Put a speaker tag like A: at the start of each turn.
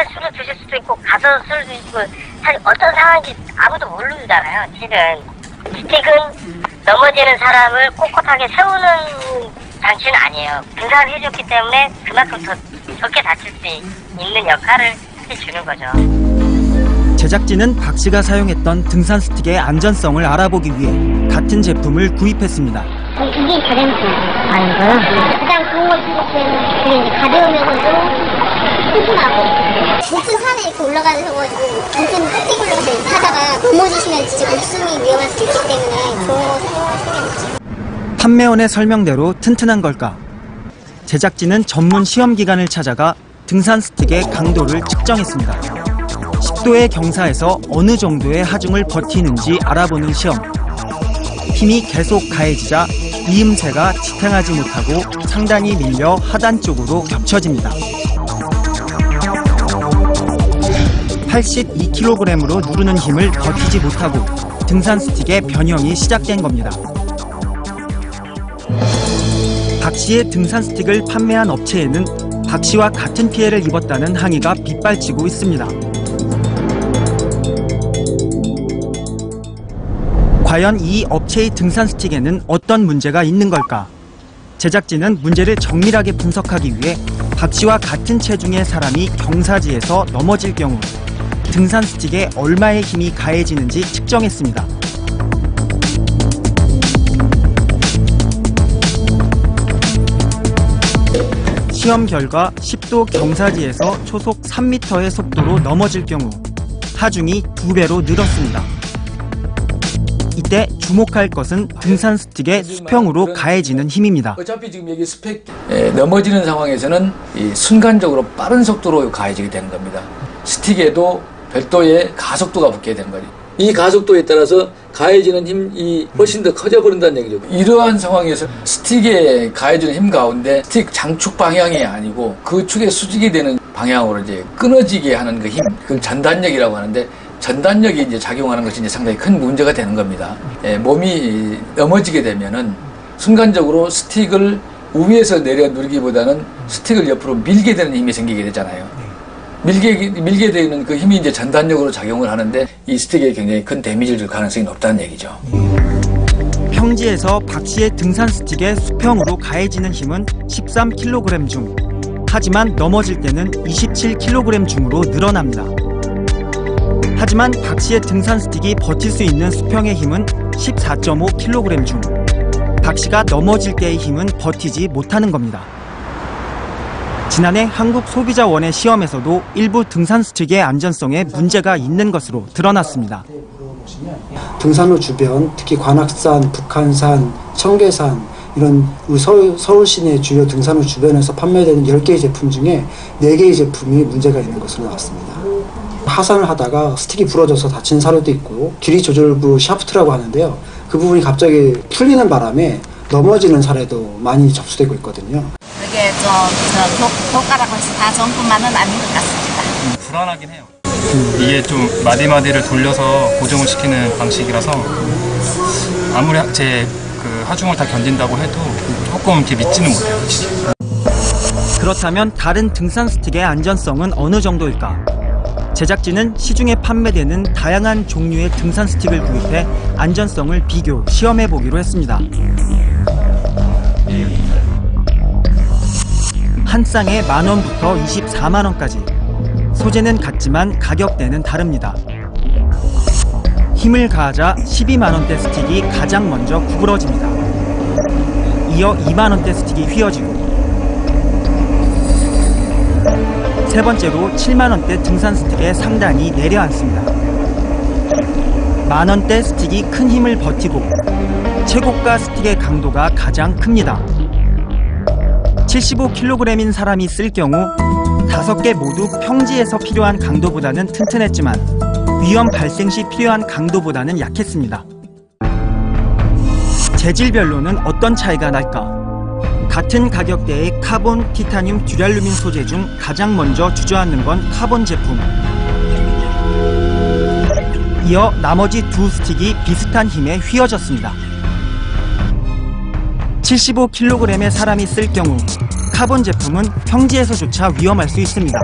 A: 집에서 술을 드실 수도 있고 가서 술을 드시고 사실 어떤 상황인지 아무도 모르잖아요. 실은 스틱은 넘어지는 사람을 꼿꼿하게 세우는 장치는 아니에요. 등산을 해줬기 때문에 그만큼 더 적게 다칠 수 있는 역할을 해주는 거죠.
B: 제작진은 박 씨가 사용했던 등산 스틱의 안전성을 알아보기 위해 같은 제품을 구입했습니다.
C: 이게 가장 많은 거요? 가장 좋은 걸 쓰실 때는 그게 이제 가벼우면서도 튼튼하고 높은 산에 이렇게 올라가셔가지고 높은 스틱 올라가서 타다가 넘어지시면 진짜 목숨이 위험할 수 있기 때문에 좋은 거 사용하시는 게
B: 판매원의 설명대로 튼튼한 걸까? 제작진은 전문 시험 기관을 찾아가 등산 스틱의 강도를 측정했습니다. 10도의 경사에서 어느 정도의 하중을 버티는지 알아보는 시험. 힘이 계속 가해지자 이음새가 지탱하지 못하고 상단이 밀려 하단 쪽으로 겹쳐집니다. 82kg으로 누르는 힘을 버티지 못하고 등산 스틱의 변형이 시작된 겁니다. 박 씨의 등산 스틱을 판매한 업체에는 박 씨와 같은 피해를 입었다는 항의가 빗발치고 있습니다. 과연 이 업체의 등산 스틱에는 어떤 문제가 있는 걸까? 제작진은 문제를 정밀하게 분석하기 위해 박 씨와 같은 체중의 사람이 경사지에서 넘어질 경우 등산 스틱에 얼마의 힘이 가해지는지 측정했습니다. 시험 결과 10도 경사지에서 초속 3m의 속도로 넘어질 경우 하중이 2배로 늘었습니다. 이때 주목할 것은 등산 스틱의 수평으로 가해지는 힘입니다.
D: 어차피 지금 여기 스펙 넘어지는 상황에서는 순간적으로 빠른 속도로 가해지게 되는 겁니다. 스틱에도 별도의 가속도가 붙게 되는 거죠. 이 가속도에 따라서 가해지는 힘이 훨씬 더 커져버린다는 얘기죠. 이러한 상황에서 스틱에 가해지는 힘 가운데 스틱 장축 방향이 아니고 그 축에 수직이 되는 방향으로 이제 끊어지게 하는 그 힘, 그걸 전단력이라고 하는데 전단력이 이제 작용하는 것이 이제 상당히 큰 문제가 되는 겁니다. 몸이 넘어지게 되면은 순간적으로 스틱을 위에서 내려 누르기보다는 스틱을 옆으로 밀게 되는 힘이 생기게 되잖아요. 밀게 되는 그 힘이 이제 전단력으로 작용을 하는데 이 스틱에 굉장히 큰 데미지를 줄 가능성이 높다는 얘기죠.
B: 평지에서 박 씨의 등산 스틱의 수평으로 가해지는 힘은 13kg 중, 하지만 넘어질 때는 27kg 중으로 늘어납니다. 하지만 박 씨의 등산 스틱이 버틸 수 있는 수평의 힘은 14.5kg 중, 박 씨가 넘어질 때의 힘은 버티지 못하는 겁니다. 지난해 한국소비자원의 시험에서도 일부 등산 스틱의 안전성에 문제가 있는 것으로 드러났습니다.
E: 등산로 주변, 특히 관악산, 북한산, 청계산 이런 우리 서울 시내 주요 등산로 주변에서 판매되는 10개의 제품 중에 4개의 제품이 문제가 있는 것으로 나왔습니다. 하산을 하다가 스틱이 부러져서 다친 사례도 있고 길이 조절부 샤프트라고 하는데요. 그 부분이 갑자기 풀리는 바람에 넘어지는 사례도 많이 접수되고 있거든요.
F: 그게 좀 효과라고 해서 다 좋은뿐만은 아닌 것 같습니다.
G: 불안하긴 해요. 이게 좀 마디마디를 돌려서 고정을 시키는 방식이라서 아무리 제 그 하중을 다 견딘다고 해도 조금 이렇게 믿지는 못해요.
B: 그렇다면 다른 등산 스틱의 안전성은 어느 정도일까? 제작진은 시중에 판매되는 다양한 종류의 등산 스틱을 구입해 안전성을 비교, 시험해보기로 했습니다. 한 쌍에 10,000원부터 240,000원까지. 소재는 같지만 가격대는 다릅니다. 힘을 가하자 120,000원대 스틱이 가장 먼저 구부러집니다. 이어 20,000원대 스틱이 휘어지고, 세 번째로 70,000원대 등산 스틱의 상단이 내려앉습니다. 10,000원대 스틱이 큰 힘을 버티고 최고가 스틱의 강도가 가장 큽니다. 75kg인 사람이 쓸 경우 5개 모두 평지에서 필요한 강도보다는 튼튼했지만 위험 발생 시 필요한 강도보다는 약했습니다. 재질별로는 어떤 차이가 날까? 같은 가격대의 카본, 티타늄, 듀랄루민 소재 중 가장 먼저 주저앉는 건 카본 제품. 이어 나머지 두 스틱이 비슷한 힘에 휘어졌습니다. 75kg의 사람이 쓸 경우 카본 제품은 평지에서조차 위험할 수 있습니다.